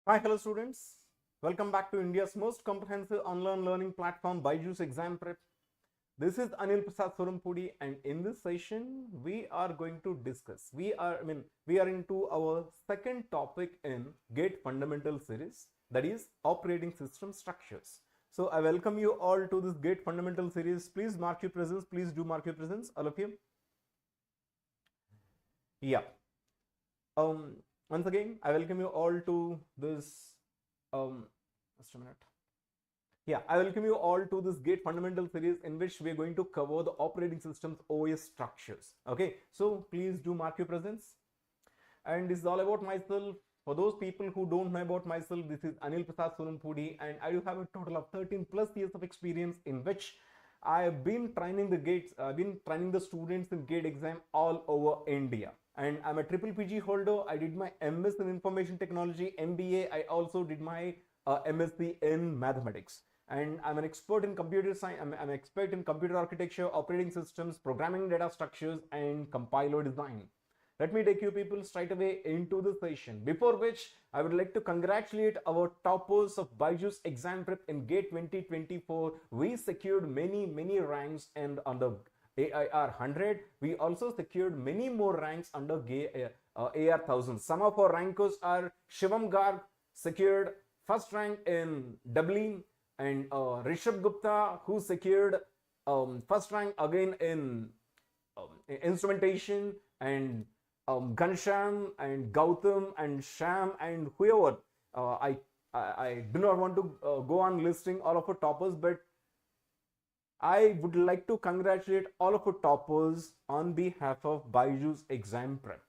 Hi, hello students. Welcome back to India's most comprehensive online learning platform, Byjus Exam Prep. This is Anil Prasad Sorampudi, and in this session, we are going to discuss. We are into our second topic in GATE Fundamental series, that is operating system structures. So I welcome you all to this GATE Fundamental series. Please mark your presence. Please do mark your presence, all of you. Yeah. Once again, I welcome you all to this. Just a minute. Yeah, I welcome you all to this GATE Fundamental series in which we are going to cover the operating system's OS structures. Okay, so please do mark your presence. And this is all about myself. For those people who don't know about myself, this is Anil Prasad Sorampudi, and I do have a total of 13 plus years of experience in which I have been training the students in GATE exam all over India. And I'm a triple PG holder. I did my MS in Information Technology, MBA. I also did my MSc in Mathematics. And I'm an expert in computer science. I'm an expert in computer architecture, operating systems, programming data structures, and compiler design. Let me take you people straight away into the session. Before which, I would like to congratulate our toppers of Byjus exam prep in GATE 2024. We secured many ranks, and on the AIR 100, we also secured many more ranks under AR 1000. Some of our rankers are Shivam Garg, secured first rank in Dublin, and Rishabh Gupta, who secured first rank again in instrumentation, and Ghanshyam and Gautam and Sham and whoever. I do not want to go on listing all of our toppers, but I would like to congratulate all of our toppers on behalf of Byjus exam prep.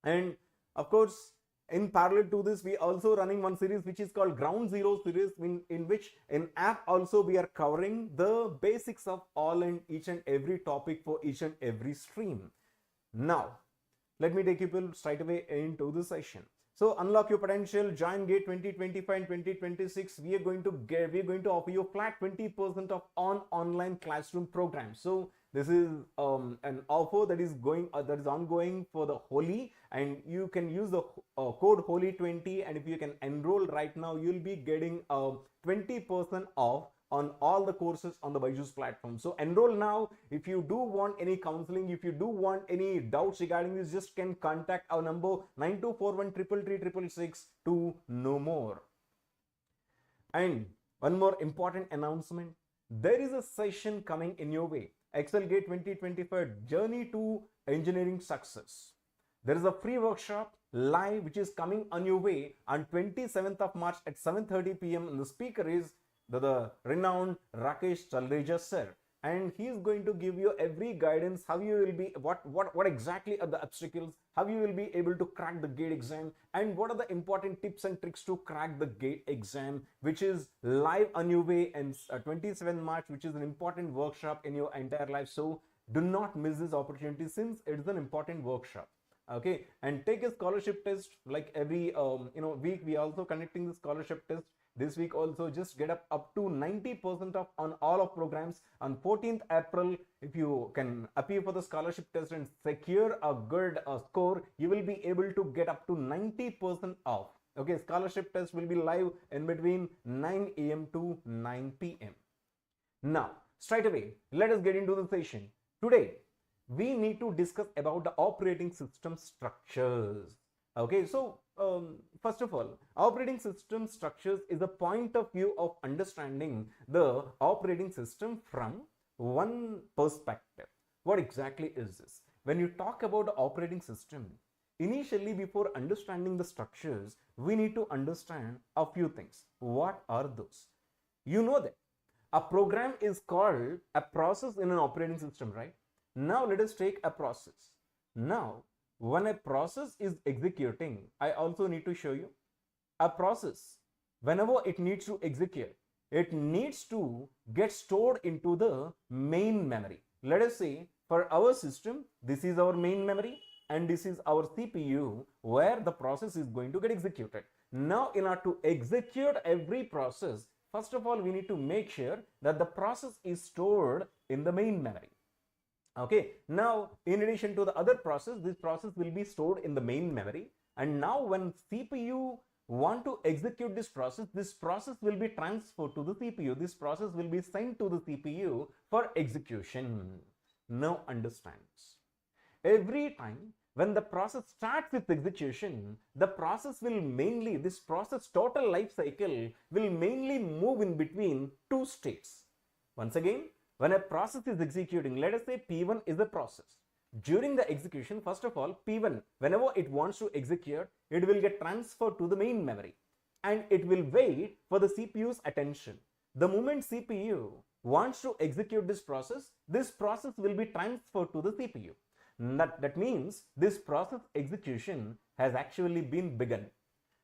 And of course, in parallel to this, we also running one series which is called Ground Zero series, in which in app also we are covering the basics of all and each and every topic for each and every stream. Now, let me take you straight away into the session. So unlock your potential, join GATE 2025 and 2026. We are going to offer you flat 20% of online classroom programs. So this is an offer that is ongoing for the Holi, and you can use the code Holi20, and if you can enroll right now, you'll be getting 20% off on all the courses on the Byjus platform. So enroll now. If you do want any counseling, if you do want any doubts regarding this, just can contact our number 9241333666 to know more. And one more important announcement. There is a session coming in your way. Excel GATE 2025 Journey to Engineering Success. There is a free workshop live which is coming on your way on 27th of March at 7:30 p.m. and the speaker is the renowned Rakesh Chalreja sir, and he is going to give you every guidance how you will be, what exactly are the obstacles, how you will be able to crack the GATE exam, and what are the important tips and tricks to crack the GATE exam, which is live on your way, and 27th March, which is an important workshop in your entire life. So do not miss this opportunity since it is an important workshop. Okay, and take a scholarship test like every week. We are also conducting the scholarship test. This week also, just get up to 90% off on all of programs. On 14th April, if you can appear for the scholarship test and secure a good score, you will be able to get up to 90% off. Okay, scholarship test will be live in between 9 a.m. to 9 p.m. Now, straight away, let us get into the session. Today, we need to discuss about the operating system structures. Okay, so first of all, operating system structures is a point of view of understanding the operating system from one perspective. What exactly is this? When you talk about the operating system, initially before understanding the structures, we need to understand a few things. What are those? You know that a program is called a process in an operating system, right? Now let us take a process. Now, when a process is executing, I also need to show you a process. Whenever it needs to execute, it needs to get stored into the main memory. Let us say for our system, this is our main memory and this is our CPU where the process is going to get executed. Now, in order to execute every process, first of all, we need to make sure that the process is stored in the main memory. Okay, now in addition to the other process, this process will be stored in the main memory, and now when CPU want to execute this process will be transferred to the CPU. This process will be sent to the CPU for execution. Now understand this. Every time when the process starts with execution, the process will mainly, this process total life cycle will mainly move in between two states. Once again, when a process is executing, let us say P1 is a process. During the execution, first of all, P1, whenever it wants to execute, it will get transferred to the main memory and it will wait for the CPU's attention. The moment CPU wants to execute this process will be transferred to the CPU. That means this process execution has actually been begun.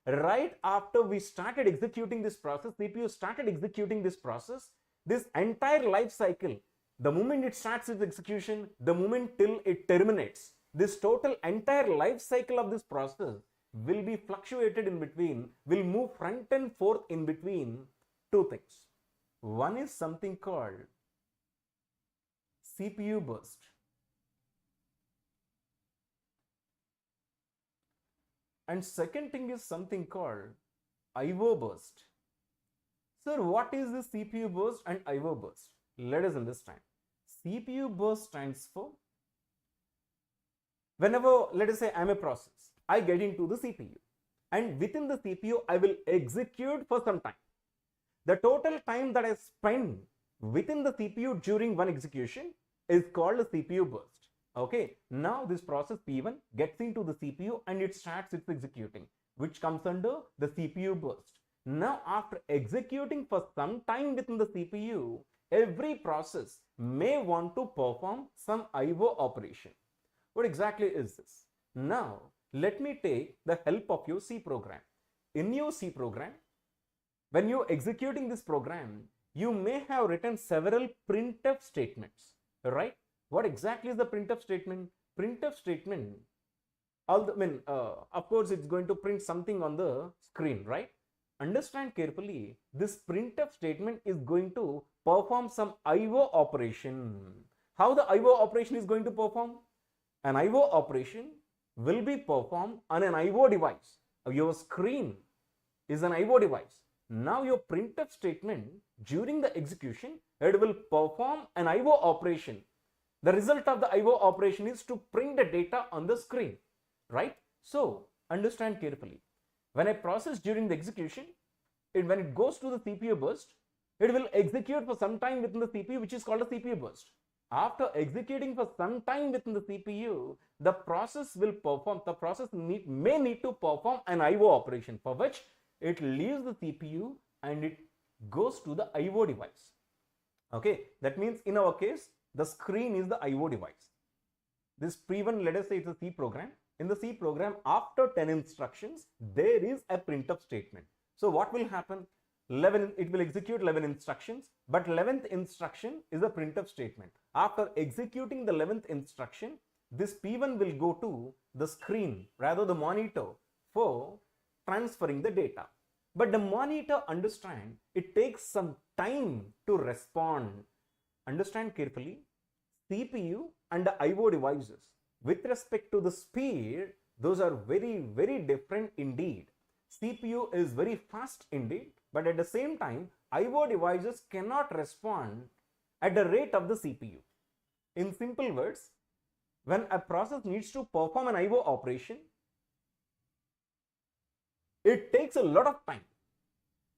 Right after we started executing this process, CPU started executing this process, this entire life cycle, the moment it starts its execution, the moment till it terminates, this total entire life cycle of this process will be fluctuated in between, will move front and forth in between two things. One is something called CPU burst. And second thing is something called IO burst. Sir, what is the CPU burst and IO burst? Let us understand. CPU burst stands for, whenever, let us say I am a process, I get into the CPU and within the CPU I will execute for some time. The total time that I spend within the CPU during one execution is called a CPU burst. Okay, now this process P1 gets into the CPU and it starts its executing, which comes under the CPU burst. Now after executing for some time within the CPU, every process may want to perform some IO operation. What exactly is this? Now let me take the help of your C program. In your C program, when you're executing this program, you may have written several printf statements, right? What exactly is the printf statement? Printf statement, of course, it's going to print something on the screen, right? Understand carefully, this printf statement is going to perform some IO operation. How the IO operation is going to perform? An IO operation will be performed on an IO device. Your screen is an IO device. Now your printf statement during the execution, it will perform an IO operation. The result of the IO operation is to print the data on the screen, right? So understand carefully. When a process during the execution, when it goes to the CPU burst, it will execute for some time within the CPU, which is called a CPU burst. After executing for some time within the CPU, the process will perform, the process may need to perform an IO operation, for which it leaves the CPU and it goes to the IO device. Okay, that means in our case, the screen is the IO device. This P1, let us say it's a C program. In the C program, after 10 instructions, there is a printf statement. So what will happen? It will execute 11 instructions, but 11th instruction is a printf statement. After executing the 11th instruction, this P1 will go to the screen, rather the monitor, for transferring the data. But the monitor, understand, it takes some time to respond. Understand carefully, CPU and the IO devices, with respect to the speed, those are very, very different indeed. CPU is very fast indeed, but at the same time, IO devices cannot respond at the rate of the CPU. In simple words, when a process needs to perform an IO operation, it takes a lot of time.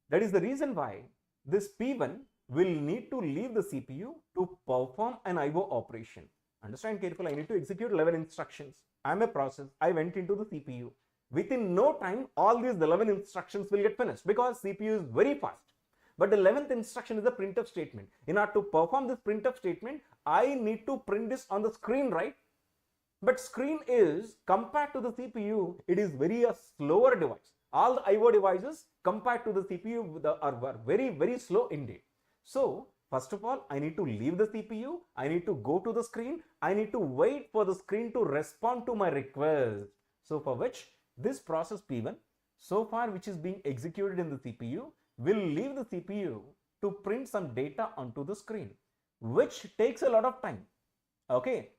That is the reason why this P1 will need to leave the CPU to perform an IO operation. Understand carefully, I need to execute 11 instructions. I am a process, I went into the CPU. Within no time, all these 11 instructions will get finished because CPU is very fast. But the 11th instruction is a printf statement. In order to perform this printf statement, I need to print this on the screen, right? But screen is, compared to the CPU, it is very a slower device. All the IO devices compared to the CPU are very, very slow indeed. So first of all, I need to leave the CPU, I need to go to the screen, I need to wait for the screen to respond to my request. So for which this process P1, so far which is being executed in the CPU, will leave the CPU to print some data onto the screen, which takes a lot of time. Okay,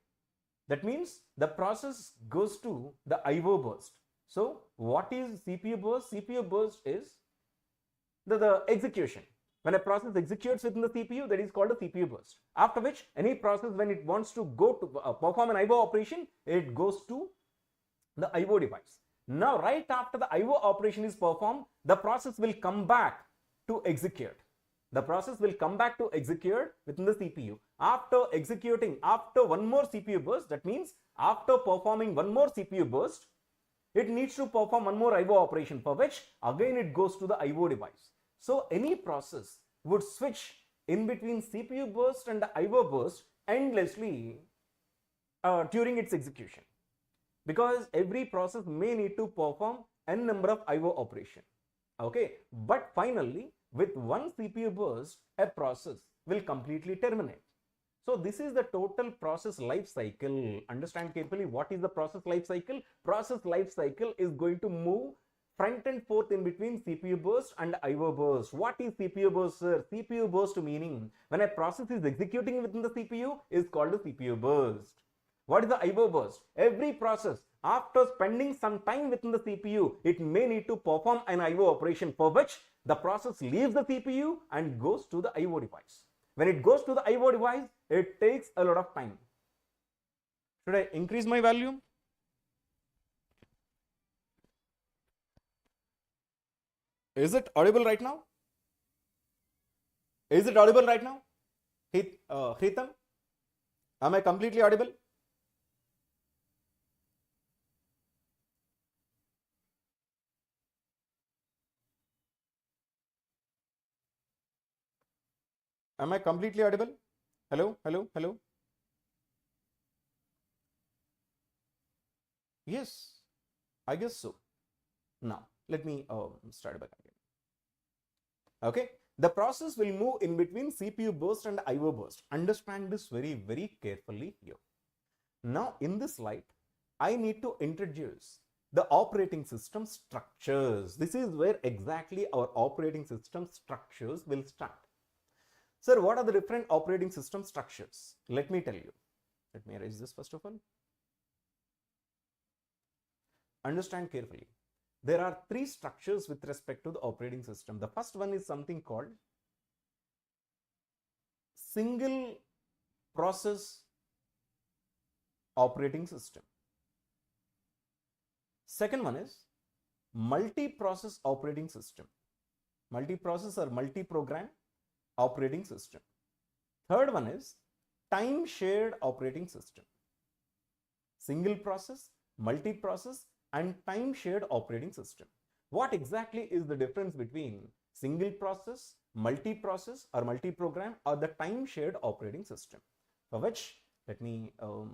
that means the process goes to the IO burst. So what is CPU burst? CPU burst is the execution. When a process executes within the CPU, that is called a CPU burst. After which, any process, when it wants to go to perform an IO operation, it goes to the IO device. Now, right after the IO operation is performed, the process will come back to execute. The process will come back to execute within the CPU. After executing, after one more CPU burst, that means after performing one more CPU burst, it needs to perform one more IO operation, for which again it goes to the IO device. So any process would switch in between CPU burst and the IO burst endlessly during its execution, because every process may need to perform n number of IO operation. Okay, but finally with one CPU burst, a process will completely terminate. So this is the total process life cycle. Understand carefully, what is the process life cycle? Process life cycle is going to move front and forth in between CPU burst and IO burst. What is CPU burst, sir? CPU burst meaning when a process is executing within the CPU is called a CPU burst. What is the IO burst? Every process, after spending some time within the CPU, it may need to perform an IO operation, for which the process leaves the CPU and goes to the IO device. When it goes to the IO device, it takes a lot of time. Should I increase my volume? Is it audible right now? Is it audible right now? Hritam, am I completely audible? Am I completely audible? Hello, hello, hello. Yes, I guess so. Now, let me start back again. Okay, the process will move in between CPU burst and IO burst. Understand this very, very carefully here. Now, in this slide, I need to introduce the operating system structures. This is where exactly our operating system structures will start. Sir, what are the different operating system structures? Let me tell you. Let me erase this first of all. Understand carefully. There are three structures with respect to the operating system. The first one is something called single process operating system. Second one is multi-process operating system. Multi-process or multi-program operating system. Third one is time shared operating system. Single process, multi-process and time shared operating system. What exactly is the difference between single process, multi-process or multi-program or the time shared operating system? For which, let me go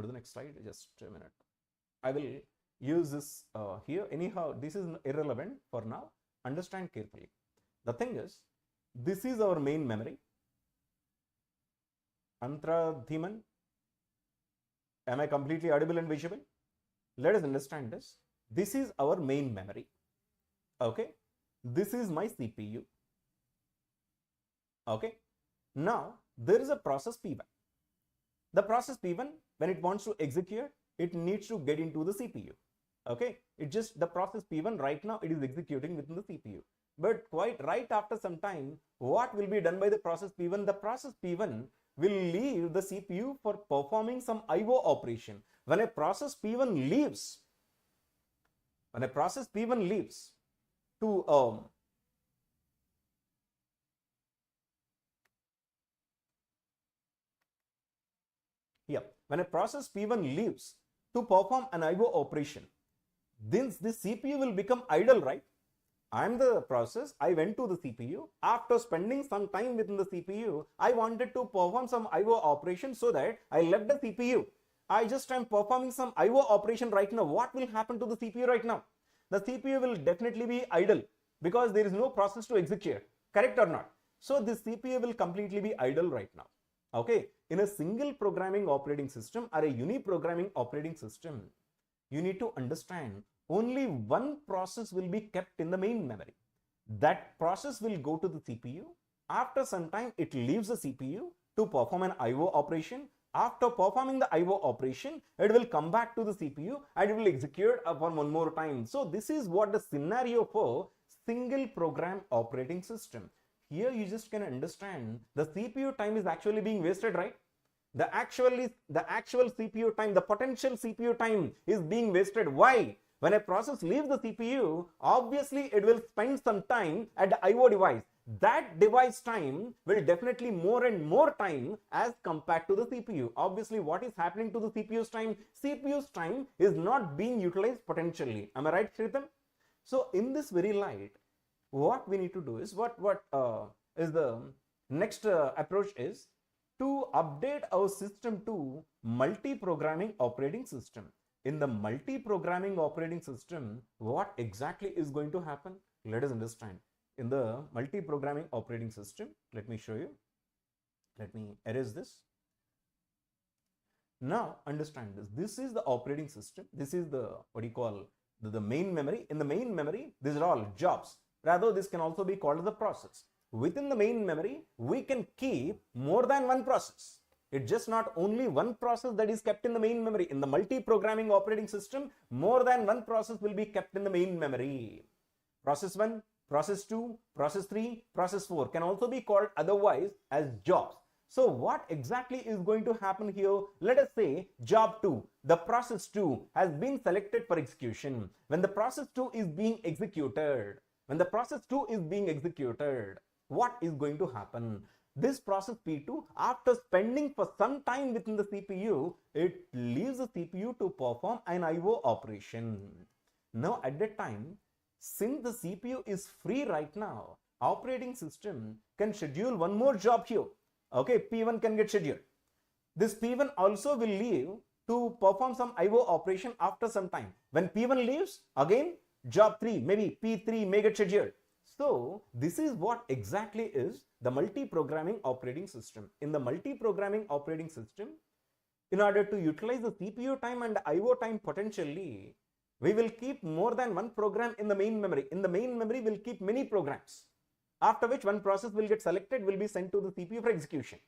to the next slide, just a minute. I will use this here. Anyhow, this is irrelevant for now. Understand carefully. The thing is, this is our main memory. Antradhiman, am I completely audible and visible? Let us understand this. This is our main memory. Okay. This is my CPU. Okay. Now, there is a process P1. The process P1, when it wants to execute, it needs to get into the CPU. Okay. It just, the process P1 right now, it is executing within the CPU. But quite right after some time, what will be done by the process P1? The process P1 will leave the CPU for performing some IO operation. When a process P1 leaves, to when a process P1 leaves to perform an IO operation, then this CPU will become idle, right? I am the process, I went to the CPU. After spending some time within the CPU, I wanted to perform some IO operation, so that I left the CPU. I just am performing some IO operation right now. What will happen to the CPU right now? The CPU will definitely be idle because there is no process to execute. Correct or not? So this CPU will completely be idle right now. Okay. In a single programming operating system or a uni-programming operating system, you need to understand only one process will be kept in the main memory. That process will go to the CPU. After some time, it leaves the CPU to perform an IO operation. After performing the IO operation, it will come back to the CPU and it will execute for one more time. So this is what the scenario for single program operating system. Here you just can understand the CPU time is actually being wasted, right? The actual CPU time, the potential CPU time is being wasted. Why? When a process leaves the CPU, obviously it will spend some time at the IO device. That device time will definitely more and more time as compared to the CPU. Obviously, what is happening to the CPU's time? CPU's time is not being utilized potentially. Am I right, Shritam? So in this very light, what we need to do is what is the next approach is to update our system to multi-programming operating system. In the multi-programming operating system, what exactly is going to happen? Let us understand. In the multi-programming operating system, let me show you. Let me erase this. Now understand this. This is the operating system. This is the what you call the main memory. In the main memory, these are all jobs. Rather, this can also be called the process. Within the main memory, we can keep more than one process. It's just not only one process that is kept in the main memory. In the multi-programming operating system, more than one process will be kept in the main memory. Process 1, process 2, process 3, process 4 can also be called otherwise as jobs. So what exactly is going to happen here? Let us say job 2, the process 2 has been selected for execution. When the process 2 is being executed, what is going to happen? This process P2, after spending for some time within the CPU, it leaves the CPU to perform an IO operation. Now at that time, since the CPU is free right now, operating system can schedule one more job here. Okay, P1 can get scheduled. This P1 also will leave to perform some IO operation after some time. When P1 leaves, again job 3, maybe P3 may get scheduled. So this is what exactly is the multi-programming operating system. In the multi-programming operating system, in order to utilize the CPU time and the IO time potentially, we will keep more than one program in the main memory. In the main memory, we'll keep many programs. After which one process will get selected, will be sent to the CPU for execution.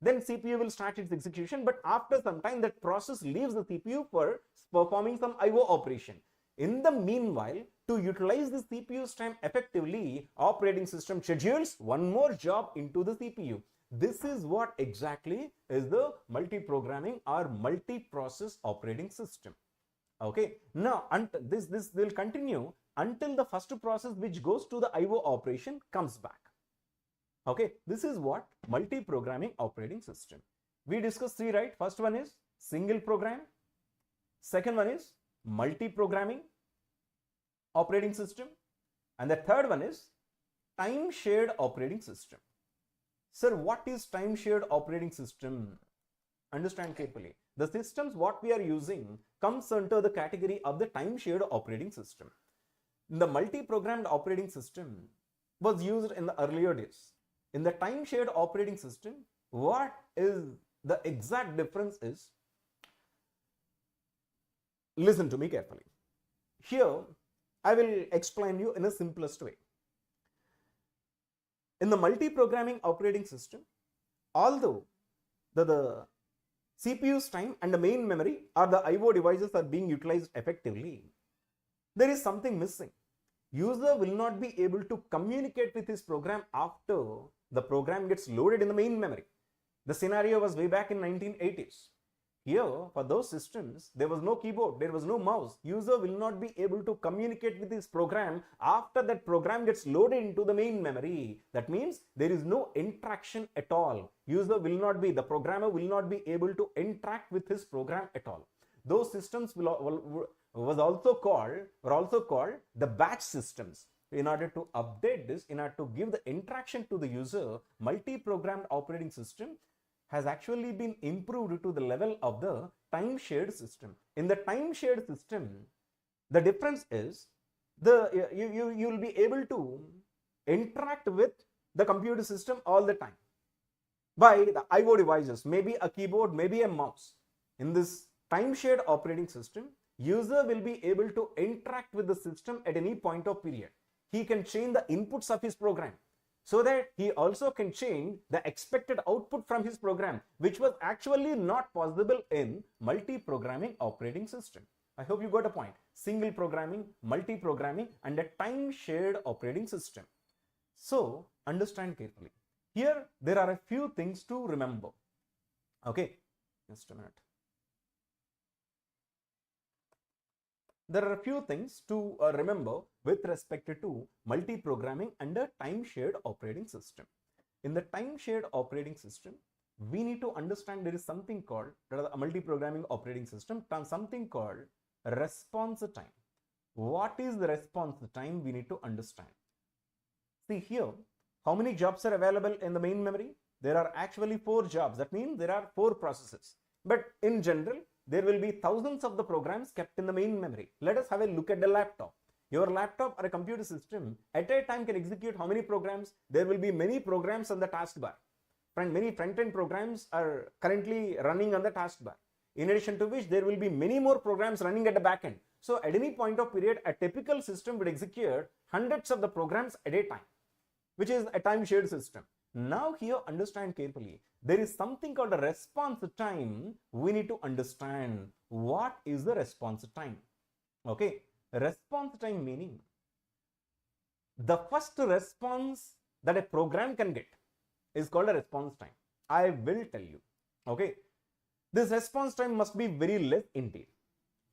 Then CPU will start its execution, but after some time that process leaves the CPU for performing some IO operation. In the meanwhile, to utilize the CPU's time effectively, operating system schedules one more job into the CPU. This is what exactly is the multi-programming or multi-process operating system. Okay, now this will continue until the first process which goes to the IO operation comes back. Okay, this is what multi-programming operating system. We discussed three, right? First one is single program. Second one is multi-programming operating system. And the third one is time shared operating system. Sir, what is time shared operating system? Understand carefully. The systems what we are using comes under the category of the time shared operating system. The multi-programmed operating system was used in the earlier days. In the time shared operating system, what is the exact difference is, listen to me carefully. Here, I will explain you in a simplest way. In the multi-programming operating system, although the CPU's time and the main memory or the IO devices are being utilized effectively, there is something missing. User will not be able to communicate with his program after the program gets loaded in the main memory. The scenario was way back in 1980s. Here, for those systems, there was no keyboard, there was no mouse. User will not be able to communicate with his program after that program gets loaded into the main memory. That means there is no interaction at all. The programmer will not be able to interact with his program at all. Those systems were also called the batch systems. In order to update this, in order to give the interaction to the user, multi-programmed operating system has actually been improved to the level of the time shared system. In the time shared system, the difference is you will be able to interact with the computer system all the time by the IO devices, maybe a keyboard, maybe a mouse. In this time shared operating system, user will be able to interact with the system at any point of period. He can change the inputs of his program. so that he also can change the expected output from his program, which was actually not possible in multi-programming operating system. I hope you got a point. Single programming, multi-programming, and a time-shared operating system. So understand carefully. Here there are a few things to remember. Okay, just a minute. There are a few things to remember with respect to multi-programming and a time-shared operating system. In the time-shared operating system, we need to understand there is something called a multi-programming operating system, something called response time. What is the response time? We need to understand. See here, how many jobs are available in the main memory? There are actually 4 jobs. That means there are 4 processes. But in general, there will be thousands of the programs kept in the main memory. Let us have a look at the laptop. Your laptop or a computer system at a time can execute how many programs? There will be many programs on the taskbar. And many front-end programs are currently running on the taskbar. In addition to which, there will be many more programs running at the back end. So at any point of period, a typical system would execute hundreds of the programs at a time, which is a time-shared system. Now here, understand carefully. There is something called a response time. We need to understand what is the response time. Okay, response time meaning the first response that a program can get is called a response time. I will tell you. Okay, this response time must be very less in detail.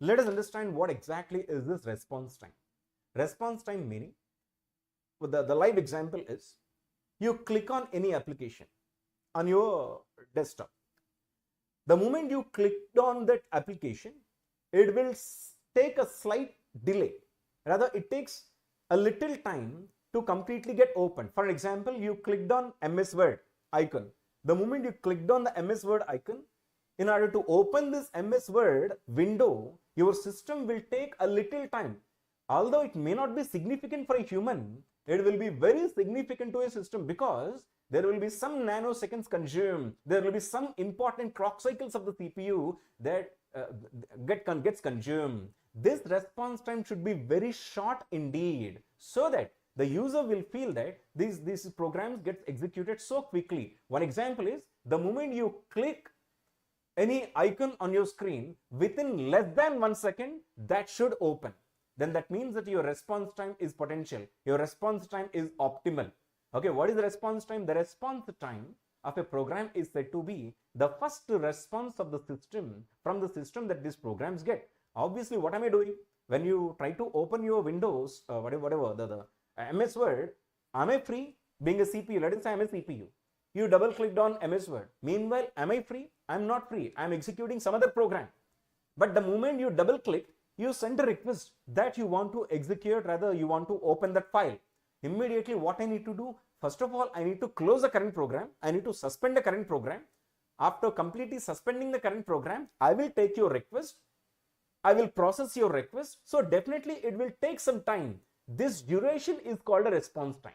Let us understand what exactly is this response time. Response time meaning, the live example is, you click on any application on your desktop. The moment you clicked on that application, it will take a slight delay. Rather, it takes a little time to completely get open. For example, you clicked on MS Word icon. The moment you clicked on the MS Word icon, in order to open this MS Word window, your system will take a little time. Although it may not be significant for a human, it will be very significant to a system because there will be some nanoseconds consumed. There will be some important clock cycles of the CPU that gets consumed. This response time should be very short indeed, so that the user will feel that these programs get executed so quickly. One example is, the moment you click any icon on your screen, within less than 1 second, that should open. Then that means that your response time is potential. Your response time is optimal. Okay, what is the response time? The response time of a program is said to be the first response of the system from the system that these programs get. Obviously, what am I doing? When you try to open your Windows, the MS Word, am I free? Being a CPU, let us say I'm a CPU. You double clicked on MS Word. Meanwhile, am I free? I'm not free. I'm executing some other program. But the moment you double click, you send a request that you want to execute, rather you want to open that file. Immediately what I need to do? First of all, I need to close the current program. I need to suspend the current program. After completely suspending the current program, I will take your request. I will process your request. So definitely it will take some time. This duration is called a response time.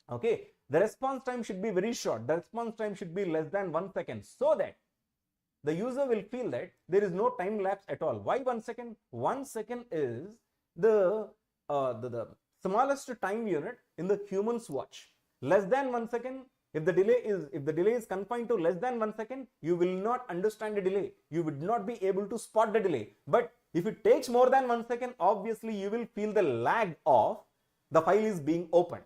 Okay, the response time should be very short. The response time should be less than 1 second, so that the user will feel that there is no time lapse at all. Why 1 second? 1 second is the smallest time unit in the human's watch. Less than 1 second, if the delay is confined to less than 1 second, you will not understand the delay. You would not be able to spot the delay. But if it takes more than 1 second, obviously you will feel the lag of the file is being opened.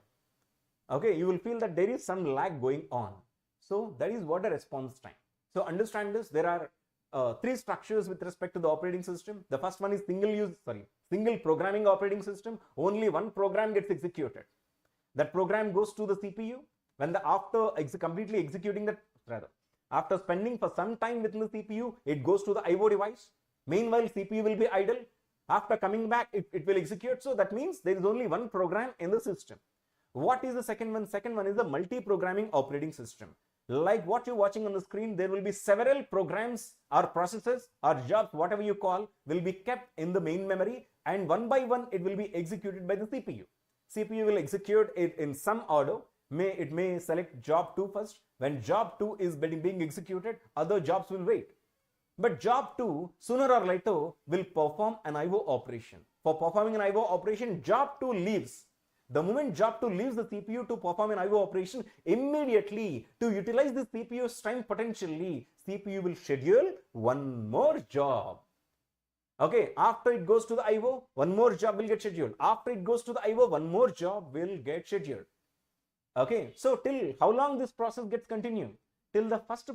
Okay, you will feel that there is some lag going on. So that is what a response time. So understand this. There are 3 structures with respect to the operating system. The first one is single programming operating system. Only one program gets executed. That program goes to the CPU. When after completely executing that, after spending for some time within the CPU, it goes to the IO device. Meanwhile, CPU will be idle. After coming back, it will execute. So that means there is only one program in the system. What is the second one? Second one is the multi-programming operating system. Like what you're watching on the screen, there will be several programs or processes or jobs, whatever you call, will be kept in the main memory, and one by one it will be executed by the CPU. CPU will execute it in some order. It may select job 2 first. When job 2 is being executed, other jobs will wait. But job 2 sooner or later will perform an IO operation. For performing an IO operation, job 2 leaves. The moment job 2 leaves the CPU to perform an IO operation, immediately to utilize the CPU's time potentially, CPU will schedule one more job. Okay, after it goes to the IO, one more job will get scheduled. After it goes to the IO, one more job will get scheduled. Okay, so till how long this process gets continued? Till the first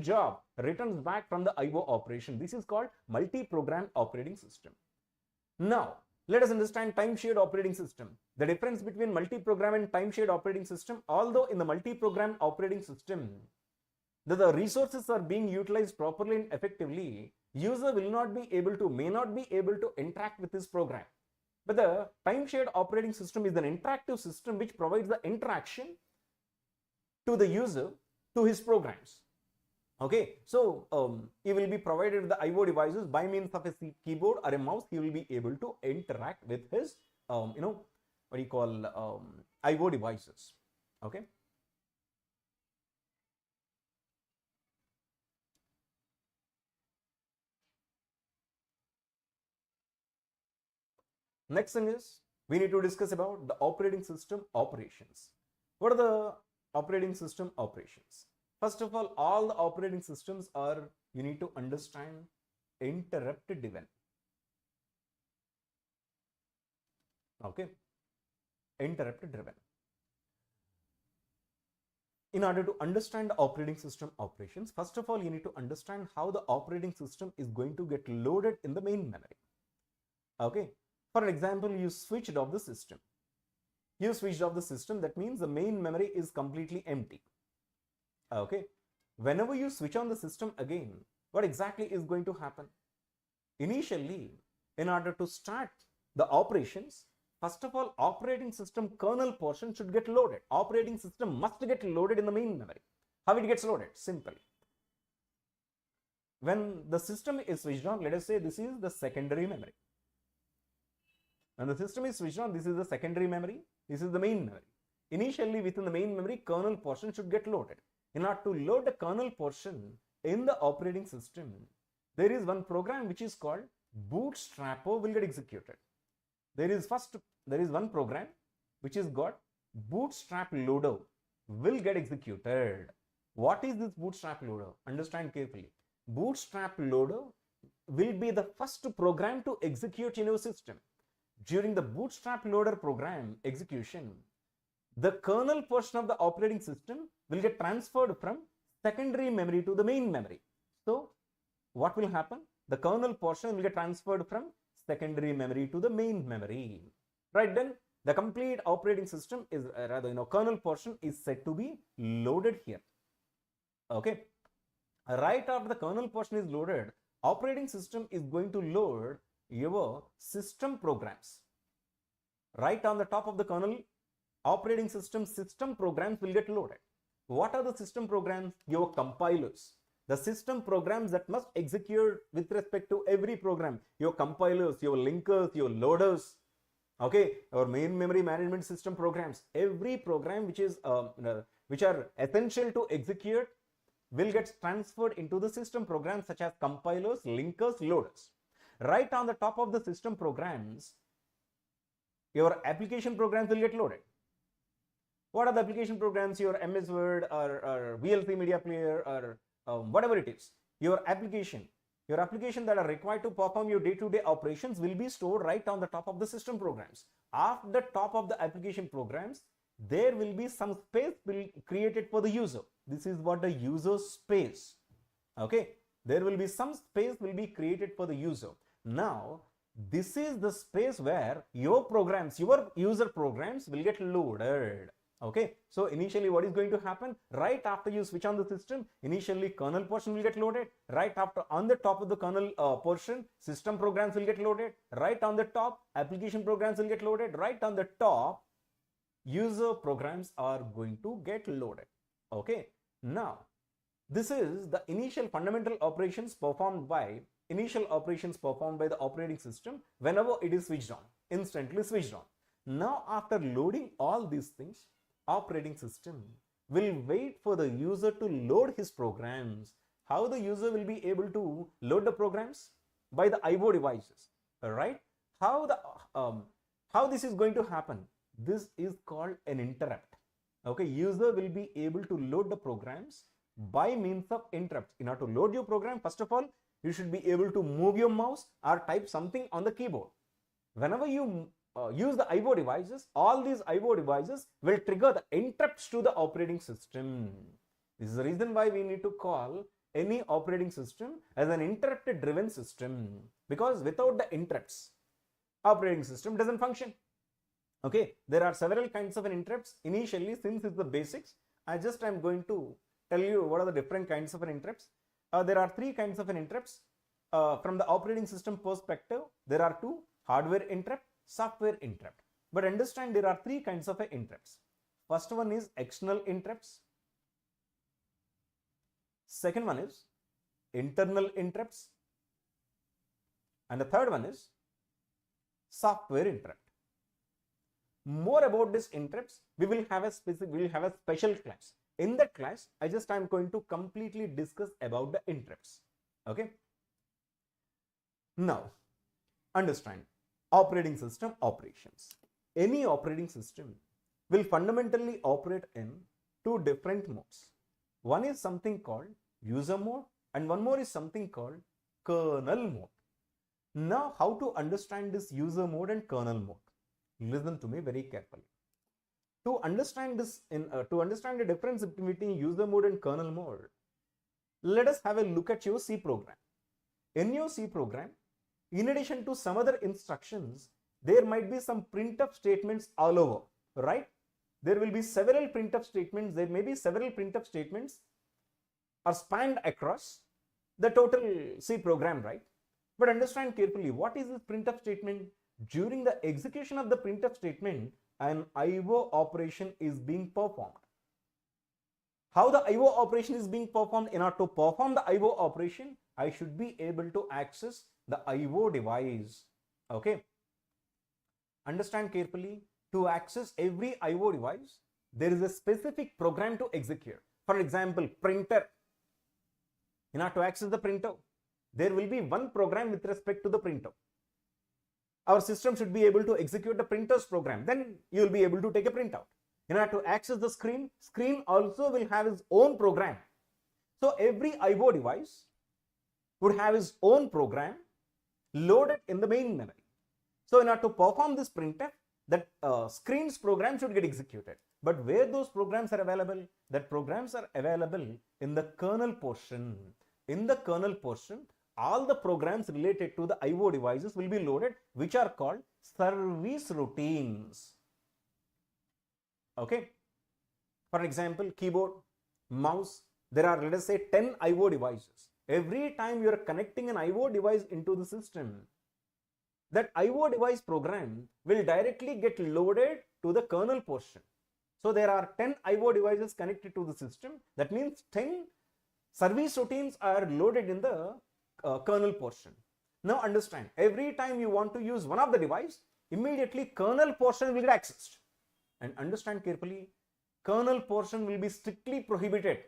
job returns back from the IO operation. This is called multi-program operating system. Now, let us understand time-shared operating system. The difference between multi-program and time-shared operating system, although in the multi-program operating system, the resources are being utilized properly and effectively, user may not be able to interact with this program. But the time-shared operating system is an interactive system which provides the interaction to the user to his programs. Okay, so he will be provided with the IO devices by means of a keyboard or a mouse. He will be able to interact with his, IO devices. Okay. Next thing is we need to discuss about the operating system operations. What are the operating system operations? First of all the operating systems are, you need to understand, interrupt driven. Okay, interrupt driven. In order to understand the operating system operations, first of all, you need to understand how the operating system is going to get loaded in the main memory. Okay, for example, you switched off the system. That means the main memory is completely empty. Okay, whenever you switch on the system again, what exactly is going to happen? Initially, in order to start the operations, first of all, operating system kernel portion should get loaded. Operating system must get loaded in the main memory. How it gets loaded? Simple. When the system is switched on, let us say this is the secondary memory. When the system is switched on, this is the secondary memory, this is the main memory. Initially, within the main memory, kernel portion should get loaded. In order to load the kernel portion in the operating system, there is one program which is called bootstrapper will get executed. There is one program which is got bootstrap loader will get executed. What is this bootstrap loader? Understand carefully. Bootstrap loader will be the first program to execute in your system. During the bootstrap loader program execution, the kernel portion of the operating system will get transferred from secondary memory to the main memory. So what will happen? The kernel portion will get transferred from secondary memory to the main memory. Right, then the complete operating system is kernel portion is said to be loaded here. Okay, right after the kernel portion is loaded, operating system is going to load your system programs. Right on the top of the kernel, operating system programs will get loaded. What are the system programs? Your compilers. The system programs that must execute with respect to every program. Your compilers, your linkers, your loaders. Okay, our main memory management system programs. Every program which is which are essential to execute will get transferred into the system programs such as compilers, linkers, loaders. Right on the top of the system programs, your application programs will get loaded. What are the application programs? Your MS Word or VLC media player or whatever it is. Your application that are required to perform your day-to-day operations will be stored right on the top of the system programs. After the top of the application programs, there will be some space created for the user. This is what the user space. Okay, there will be some space will be created for the user. Now, this is the space where your programs, your user programs will get loaded. Okay, so initially what is going to happen? Right after you switch on the system, initially kernel portion will get loaded. Right after, on the top of the kernel portion, system programs will get loaded. Right on the top, application programs will get loaded. Right on the top, user programs are going to get loaded. Okay, now this is the initial fundamental operations performed by the operating system whenever it is switched on, instantly switched on. Now after loading all these things, operating system will wait for the user to load his programs. How the user will be able to load the programs? By the IO devices, right? How How this is going to happen? This is called an interrupt. Okay, user will be able to load the programs by means of interrupts. In order to load your program, first of all, you should be able to move your mouse or type something on the keyboard. Whenever you use the IO devices, all these IO devices will trigger the interrupts to the operating system. This is the reason why we need to call any operating system as an interrupted driven system, because without the interrupts, operating system doesn't function. Okay, there are several kinds of interrupts. Initially, since it's the basics, I'm going to tell you what are the different kinds of interrupts. There are three kinds of interrupts. From the operating system perspective, there are two: hardware interrupt, software interrupt. But understand there are three kinds of interrupts. First one is external interrupts. Second one is internal interrupts. And the third one is software interrupt. More about this interrupts, we will have a special class. In that class, I'm going to completely discuss about the interrupts. Okay. Now, understand operating system operations. Any operating system will fundamentally operate in two different modes. One is something called user mode and one more is something called kernel mode. Now, how to understand this user mode and kernel mode? Listen to me very carefully. To understand this, to understand the difference between user mode and kernel mode, let us have a look at your C program. In your C program, in addition to some other instructions, there might be some printf statements all over, right? There will be several printf statements. There may be several printf statements are spanned across the total C program, right? But understand carefully, what is this printf statement? During the execution of the printf statement, an IO operation is being performed. How the IO operation is being performed? In order to perform the IO operation, I should be able to access the IO device. Okay. Understand carefully, to access every IO device, there is a specific program to execute. For example, printer. In order to access the printer, there will be one program with respect to the printer. Our system should be able to execute the printer's program. Then you will be able to take a printout. In order to access the screen also will have its own program. So every IO device would have its own program loaded in the main memory. So in order to perform this printf, that screen's program should get executed. But where those programs are available? That programs are available in the kernel portion. In the kernel portion, all the programs related to the IO devices will be loaded, which are called service routines. Okay. For example, keyboard, mouse, there are, let us say, 10 IO devices. Every time you are connecting an IO device into the system, that IO device program will directly get loaded to the kernel portion. So there are 10 IO devices connected to the system. That means 10 service routines are loaded in the kernel portion. Now understand, every time you want to use one of the device, immediately kernel portion will get accessed. And understand carefully, kernel portion will be strictly prohibited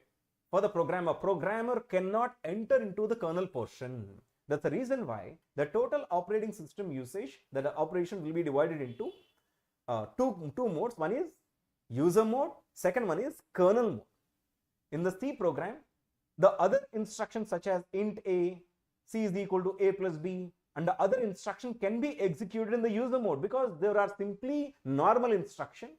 for the programmer. Programmer cannot enter into the kernel portion. That's the reason why the total operating system usage, that the operation will be divided into two modes. One is user mode, second one is kernel mode. In the C program, the other instructions such as int a, c is equal to a plus b, and the other instruction can be executed in the user mode because there are simply normal instruction.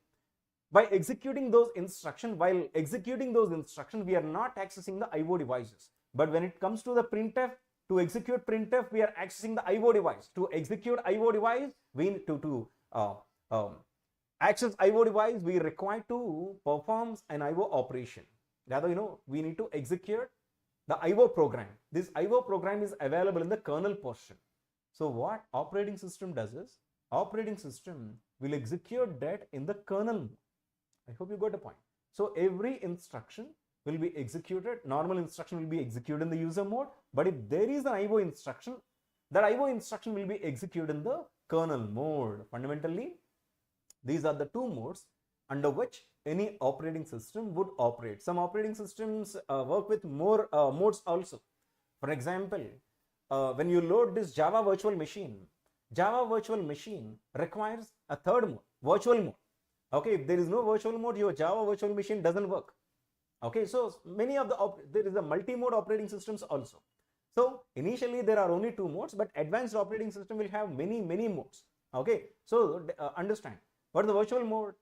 By executing those instructions, while executing those instructions, we are not accessing the IO devices. But when it comes to the printf, to execute printf, we are accessing the IO device. To execute IO device, we need to access IO device, we require to perform an IO operation. Rather, we need to execute the IO program. This IO program is available in the kernel portion. So what operating system does is, operating system will execute that in the kernel. I hope you got the point. So every instruction will be executed, normal instruction will be executed in the user mode, but if there is an IO instruction, that IO instruction will be executed in the kernel mode. Fundamentally, these are the two modes under which any operating system would operate. Some operating systems work with more modes also. For example, when you load this Java virtual machine, Java virtual machine requires a third mode, virtual mode. Okay, if there is no virtual mode, your Java virtual machine doesn't work. Okay, so many of there is a multi-mode operating systems also. So initially there are only two modes, but advanced operating system will have many modes. Okay, so understand what is the virtual mode.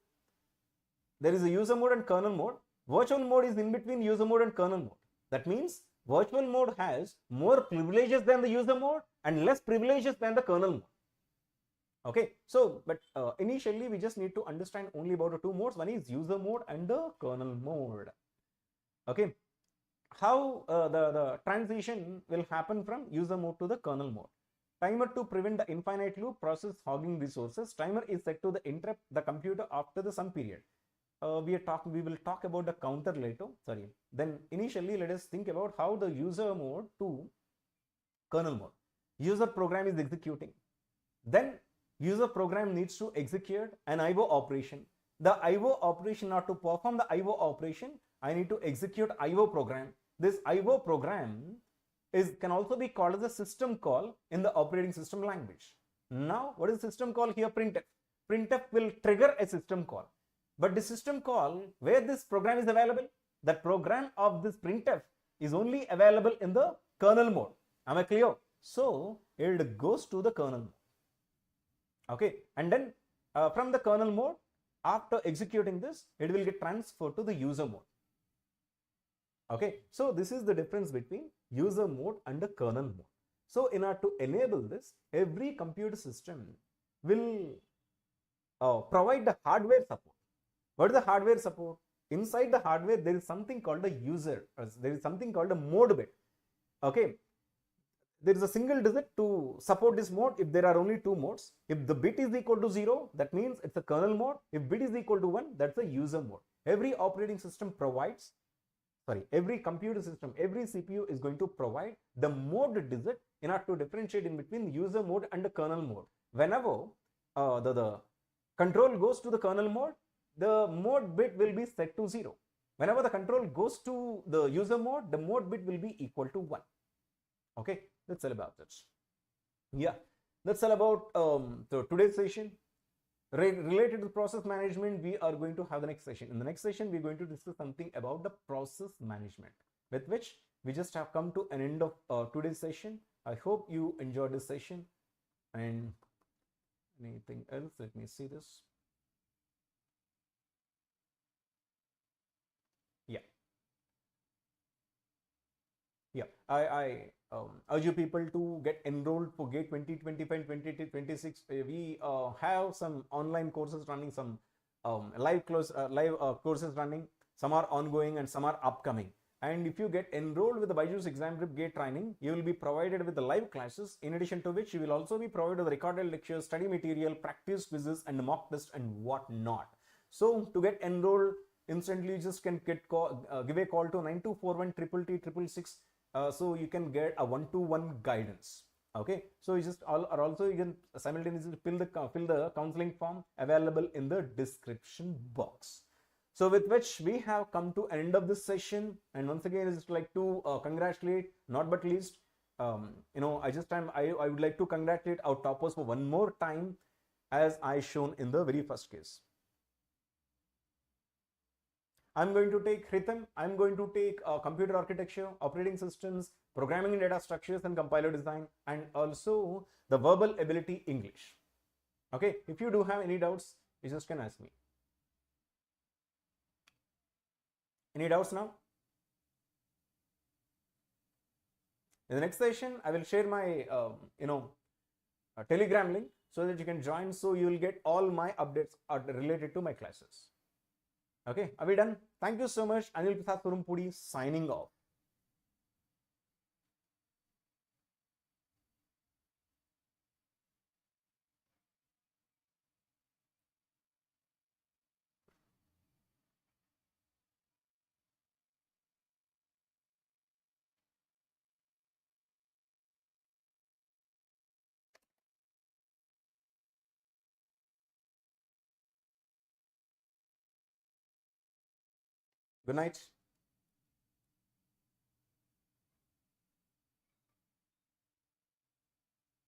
There is a user mode and kernel mode. Virtual mode is in between user mode and kernel mode. That means virtual mode has more privileges than the user mode and less privileges than the kernel mode. Okay, so but initially we just need to understand only about the two modes. One is user mode and the kernel mode. Okay, how the transition will happen from user mode to the kernel mode. Timer to prevent the infinite loop process hogging resources. Timer is set to the interrupt the computer after the some period. We will talk about the counter later. Sorry. Then initially let us think about how the user mode to kernel mode. User program is executing. Then user program needs to execute an IO operation. The IO operation, or to perform the IO operation, I need to execute IO program. This IO program can also be called as a system call in the operating system language. Now, what is system call here? Printf. Printf will trigger a system call. But the system call where this program is available, that program of this printf is only available in the kernel mode. Am I clear? So it goes to the kernel mode. Okay, and then from the kernel mode, after executing this, it will get transferred to the user mode. Okay, so this is the difference between user mode and the kernel mode. So in order to enable this, every computer system will provide the hardware support. What is the hardware support? Inside the hardware, there is something called a user, there is something called a mode bit. Okay, there is a single digit to support this mode if there are only two modes. If the bit is equal to 0, that means it's a kernel mode. If bit is equal to 1, that's a user mode. Every operating system provides, every computer system, every CPU is going to provide the mode digit in order to differentiate in between user mode and the kernel mode. Whenever the control goes to the kernel mode, the mode bit will be set to 0. Whenever the control goes to the user mode, the mode bit will be equal to 1. Okay, that's all about it. Yeah, that's all about today's session. Related to process management, we are going to have the next session. In the next session, we're going to discuss something about the process management, with which we just have come to an end of today's session. I hope you enjoyed this session. And anything else? Let me see this. Yeah, I urge you people to get enrolled for GATE 2025 2026. We have some online courses running, some live courses running. Some are ongoing and some are upcoming. And if you get enrolled with the Byjus exam grip GATE training, you will be provided with the live classes, in addition to which you will also be provided with recorded lectures, study material, practice quizzes, and mock test and whatnot. So to get enrolled instantly, you just can give a call to 9241 666. So you can get a one-to-one guidance. Okay, so you just you can simultaneously fill the counseling form available in the description box. So with which we have come to an end of this session, and once again I just like to congratulate, not but least, I would like to congratulate our toppers for one more time, as I shown in the very first case. I'm going to take Rhythm, I'm going to take computer architecture, operating systems, programming and data structures, and compiler design, and also the verbal ability English. Okay, if you do have any doubts, you just can ask me. Any doubts now? In the next session, I will share my Telegram link so that you can join, so you will get all my updates related to my classes. Okay, are we done? Thank you so much. Anil Prasad Kurumpudi signing off. Good night.